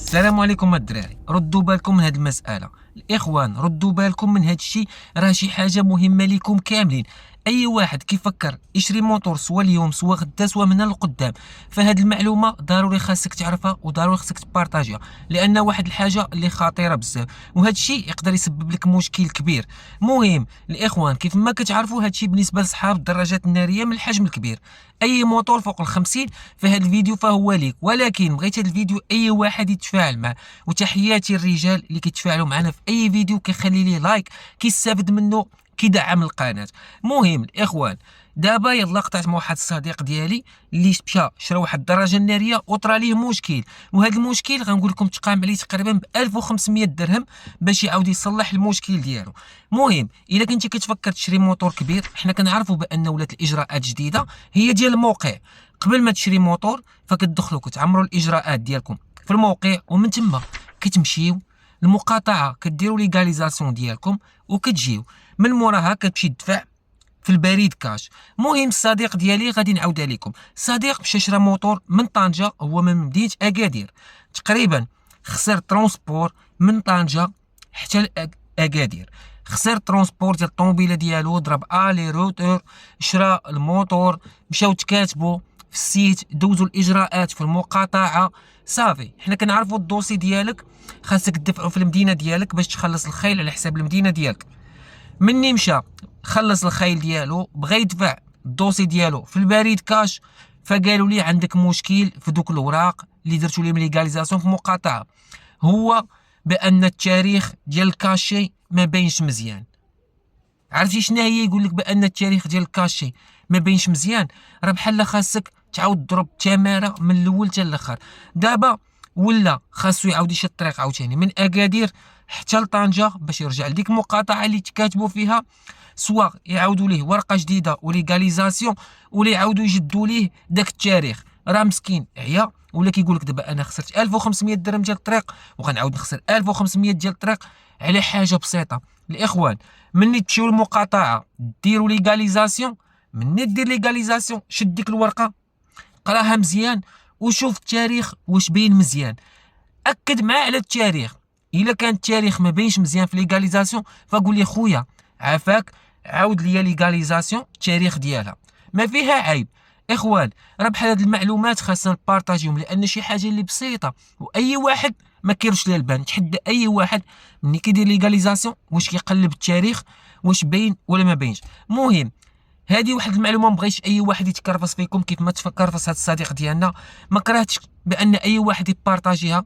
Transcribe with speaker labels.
Speaker 1: السلام عليكم الدراري، ردوا بالكم من هذه المسألة. الإخوان ردوا بالكم من هذا الشيء، راه شي حاجة مهمة لكم كاملين. أي واحد كيفكر يشري موتور سوا اليوم سوا غدا سوا من القدام، فهاد المعلومة ضروري خاصك تعرفها وضروري خاصك تبارطاجيها، لأن واحد الحاجة اللي خطيرة بزاف، وهذا الشيء يقدر يسبب لك مشكل كبير. مهم الإخوان كيف ما كتعرفوا هذا الشيء بالنسبة لصحاب الدراجات النارية من الحجم الكبير، أي موتور فوق ال50 فهذا الفيديو فهو ليك، ولكن بغيت هذا الفيديو أي واحد يتفاعل معه. وتحياتي الرجال اللي كيتفاعلوا معنا في أي فيديو، كيخلي ليه لايك، كيستافد منه، كيدعم القناة. مهم الإخوان، دابا يلا قطعت مع واحد الصديق ديالي اللي مشى شرا واحد الدراجه الناريه وطرا ليه مشكل، وهذا المشكل غنقول لكم تقام عليه تقريبا ب 1500 درهم باش يعاود يصلح المشكل ديالو. مهم الا كنتي كتفكر تشري موتور كبير، حنا كنعرفوا بان ولات الاجراءات جديده هي ديال الموقع. قبل ما تشري موتور فكتدخلوا كتعمروا الاجراءات ديالكم في الموقع، ومن تما كتمشيو المقاطعه كديروا ليغاليزاسيون ديالكم وكتجيو من موراها كتمشي تدفع في البريد كاش. مهم الصديق ديالي غادي نعاودها لكم، الصديق مشى شرا موتور من طنجة، هو من مدينة أكادير تقريبا، خسر ترونسبور من طنجة حتى لأكادير، خسر ترونسبور ديال الطوموبيله ديالو، ضرب الي روتور، شرا الموتور، مشاو تكاتبوا في السيت، دوزوا الاجراءات في المقاطعه، صافي. حنا كنعرفوا الدوسي ديالك خاصك تدفعو في المدينه ديالك باش تخلص الخيل على حساب المدينه ديالك. مني مشى خلص الخيل ديالو، بغى يدفع الدوسي ديالو في البريد كاش، فقالوا لي عندك مشكل في دوك الاوراق اللي درتو لهم ليغاليزاسيون في المقاطعه، هو بان التاريخ ديال الكاشي ما باينش مزيان. عرفتي شنو هي؟ يقول لك بان التاريخ ديال الكاشي ما باينش مزيان، راه بحال خاصك تعاود تضرب التماره من الاول حتى الاخر. دابا ولا خاصو يعاود يشد الطريق عاوتاني من اكادير حتى لطنجه باش يرجع لديك المقاطعه اللي تكاتبوا فيها، سواء يعاودوا ليه ورقه جديده وليغاليزاسيون، ولا يعاودوا يجدوا ليه داك التاريخ. راه مسكين عيا، ولا كيقول لك دابا انا خسرت 1500 درهم ديال الطريق وغنعاود نخسر 1500 ديال الطريق على حاجه بسيطه. الاخوان مني تمشيو للمقاطعه ديروا ليغاليزاسيون، مني دير ليغاليزاسيون شد ديك الورقه قراها مزيان وشوف التاريخ واش باين مزيان، اكد معاه على التاريخ. الا كان التاريخ ما باينش مزيان في ليغاليزاسيون فقول لي خويا عافاك عاود ليا ليغاليزاسيون التاريخ ديالها، ما فيها عيب. اخوان راه بحال هاد المعلومات خاصنا نبارطاجيهم، لان شي حاجه اللي بسيطه واي واحد ما كيرش ليها البان. تحدى اي واحد ملي كيدير ليغاليزاسيون واش كيقلب التاريخ واش باين ولا ما باينش. مهم هذه واحد المعلومه، ما بغيتش اي واحد يتكرفص فيكم كيف ما تفكر في هذا الصديق ديالنا، ما كرهتش بان اي واحد يبارطاجيها.